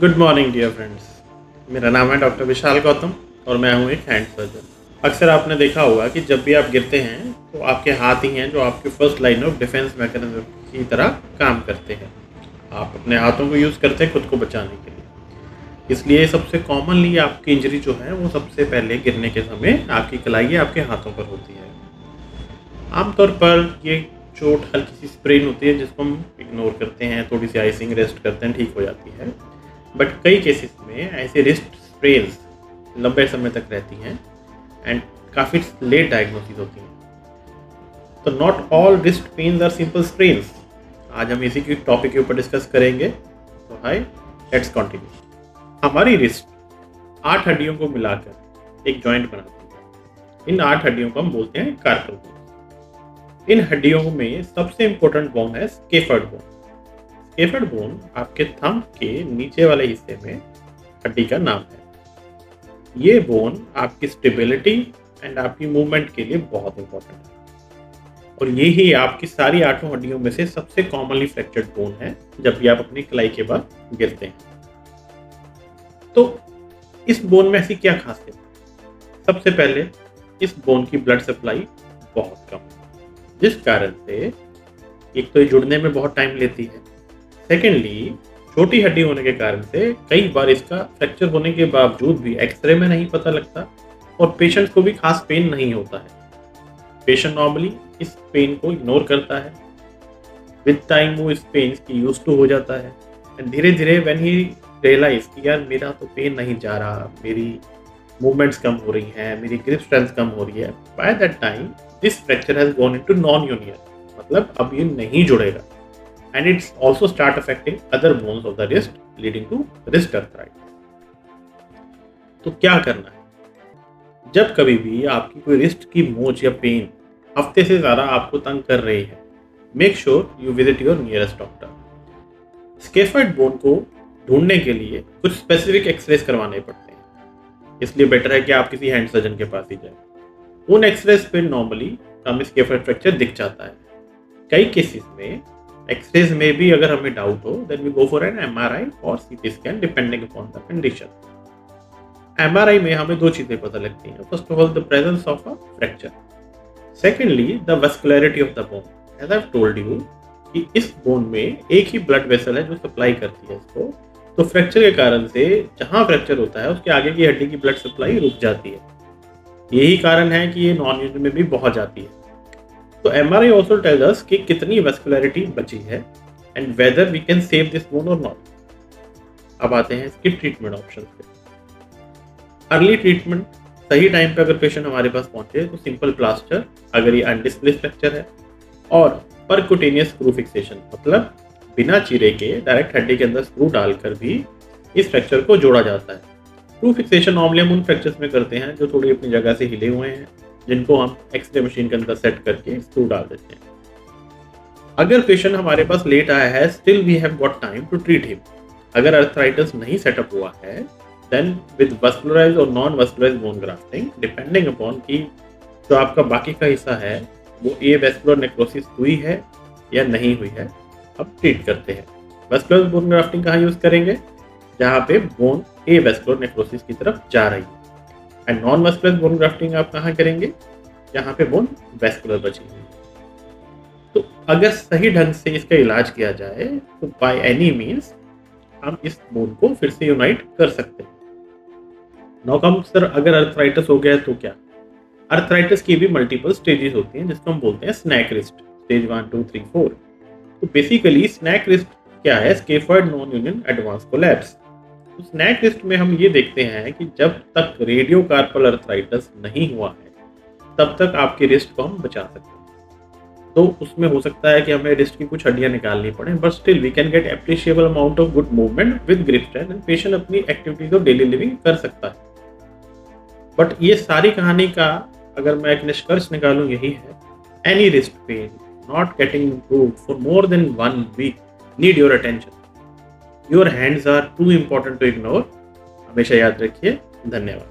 Good morning dear friends. मेरा नाम है डॉक्टर विशाल गौतम और मैं हूँ एक हैंड सर्जन। अक्सर आपने देखा होगा कि जब भी आप गिरते हैं तो आपके हाथ ही हैं जो आपके first line of defence mechanism की तरह काम करते हैं। आप अपने हाथों को यूज़ करते हैं खुद को बचाने के लिए। इसलिए सबसे कॉमनली आपकी इंजरी जो है वो सबसे पहले गिरने के समय आपकी कलाई आपके हाथों पर होती है। आमतौर पर ये चोट हल्की सी स्प्रेन होती है जिसको हम इग्नोर करते हैं, थोड़ी सी आइसिंग रेस्ट करते हैं, ठीक हो जाती है। बट कई केसेस में ऐसे रिस्ट स्प्रेन्स लंबे समय तक रहती हैं एंड काफ़ी लेट डायग्नोसिस होती हैं। तो not all wrist pains are simple sprains. आज हम इसी की टॉपिक के ऊपर डिस्कस करेंगे। तो हाय, लेट्स कंटिन्यू। हमारी रिस्ट 8 हड्डियों को मिलाकर एक जॉइंट बनाती है। इन 8 हड्डियों को हम बोलते हैं कार्पल बोन। इन हड्डियों में सबसे इंपॉर्टेंट बोन है स्कैफोल्ड बोन। स्कैफोल्ड बोन आपके थंब के नीचे वाले हिस्से में हड्डी का नाम है। ये बोन आपकी स्टेबिलिटी एंड आपकी मूवमेंट के लिए बहुत इंपॉर्टेंट है और ये ही आपकी सारी 8 हड्डियों में से सबसे कॉमनली फ्रैक्चर्ड बोन है जब भी आप अपनी कलाई के बाद गिरते हैं। तो इस बोन में ऐसी क्या खासियत है? सबसे पहले इस बोन की ब्लड सप्लाई बहुत कम है, जिस कारण से एक तो ये जुड़ने में बहुत टाइम लेती है। सेकेंडली, छोटी हड्डी होने के कारण से कई बार इसका फ्रैक्चर होने के बावजूद भी एक्सरे में नहीं पता लगता और पेशेंट को भी खास पेन नहीं होता है। पेशेंट नॉर्मली इस पेन को इग्नोर करता है। विद टाइम वो इस पेन की यूज टू हो जाता है एंड धीरे धीरे व्हेन ही रियलाइज कि यार मेरा तो पेन नहीं जा रहा, मेरी मूवमेंट्स कम हो रही हैं, मेरी ग्रिप स्ट्रेंथ कम हो रही है, by that time this fracture has gone into non union, मतलब अब ये नहीं जुड़ेगा। And it's also start affecting other bones of the wrist, leading to wrist arthritis. तो क्या करना है? जब कभी भी आपकी कोई रिस्ट की मोच या पेन हफ्ते से ज़्यादा आपको तंग कर रही है, make sure you visit your nearest doctor. Scaffold bone को ढूंढने के लिए कुछ स्पेसिफिक एक्सरेज करवाने पड़ते हैं, इसलिए बेटर है कि आप किसी हैंड सर्जन के पास ही जाएं। उन एक्सरेज पे नॉर्मली हमें स्कैफोल्ड फ्रैक्चर दिख जाता है। कई केसेस में एक्सरेज में भी अगर हमें डाउट हो then we go for an MRI और CT scan depending upon the condition. MRI में हमें 2 चीजें पता लगती हैं। First of all the presence of a fracture, secondly the vascularity of the bone. As I have told you कि इस bone में एक ही ब्लड वेसल है जो सप्लाई करती है इसको, तो फ्रैक्चर के कारण से जहां फ्रैक्चर होता है उसके आगे की हड्डी की ब्लड सप्लाई रुक जाती है। यही कारण है कि ये नॉन यूनियन में भी बहुत जाती है। तो एमआरआई ऑल्सो टेल्स अस कि कितनी वैस्कुलरिटी बची है and whether we can save this bone और नॉट। अब आते हैं इसकी ट्रीटमेंट ऑप्शन पे। अर्ली ट्रीटमेंट, सही टाइम पे अगर पेशेंट हमारे पास पहुंचे तो सिंपल प्लास्टर अगर ये अनडिस्प्लेस्ड फ्रैक्चर है, और परक्यूटेनियस स्क्रू फिक्सेशन, मतलब बिना चीरे के डायरेक्ट हड्डी के अंदर स्क्रू डालकर भी इस फ्रैक्चर को जोड़ा जाता है। स्क्रू फिक्सेशन नॉर्मली हम उन फ्रैक्चर्स में करते हैं जो थोड़ी अपनी जगह से हिले हुए हैं, जिनको हम एक्सरे मशीन के अंदर सेट करके स्क्रू डाल देते हैं। अगर पेशेंट हमारे पास लेट आया है, still we have got time to treat him. अगर अर्थराइटिस नहीं सेटअप हुआ है देन विद वैस्कुलराइज्ड और non vascularized bone grafting, depending upon कि जो आपका बाकी का हिस्सा है वो ए वैस्कुलर नेक्रोसिस हुई है या नहीं हुई है, अब ट्रीट करते हैं। वैस्कुलर बोन ग्राफ्टिंग कहाँ यूज करेंगे? जहाँ पे बोन ए वैस्कुलर नेक्रोसिस की तरफ जा रही है। And non vascular bone grafting आप कहाँ करेंगे? जहाँ पे बोन वैस्कुलर बची हुई। तो अगर सही ढंग से इसका इलाज किया जाए तो बाय एनी मीन्स हम इस बोन को फिर से यूनाइट कर सकते हैं। नाउ कम सर, अगर अर्थराइटिस हो गया तो क्या? अर्थराइटिस की भी मल्टीपल स्टेजेस होती हैं जिसको हम बोलते हैं स्नैक रिस्ट, स्टेज 1, 2, 3, 4। तो बेसिकली स्नैक रिस्ट क्या है? Scaffold non union advance collapse. तो स्नैक रिस्ट में हम ये देखते हैं कि जब तक रेडियो कार्पल अर्थराइटिस नहीं हुआ है तब तक आपकी रिस्ट को हम बचा सकते हैं। तो उसमें हो सकता है कि हमें रिस्ट की कुछ हड्डियां निकालनी पड़े, but still we can get appreciable amount of good movement with grip strength and patient अपनी एक्टिविटीज ऑफ डेली लिविंग कर सकता है। बट ये सारी कहानी का अगर मैं एक निष्कर्ष निकालूं यही है, any wrist pain not getting improved for more than 1 week need your attention. Your hands are too important to ignore. हमेशा याद रखिए। धन्यवाद।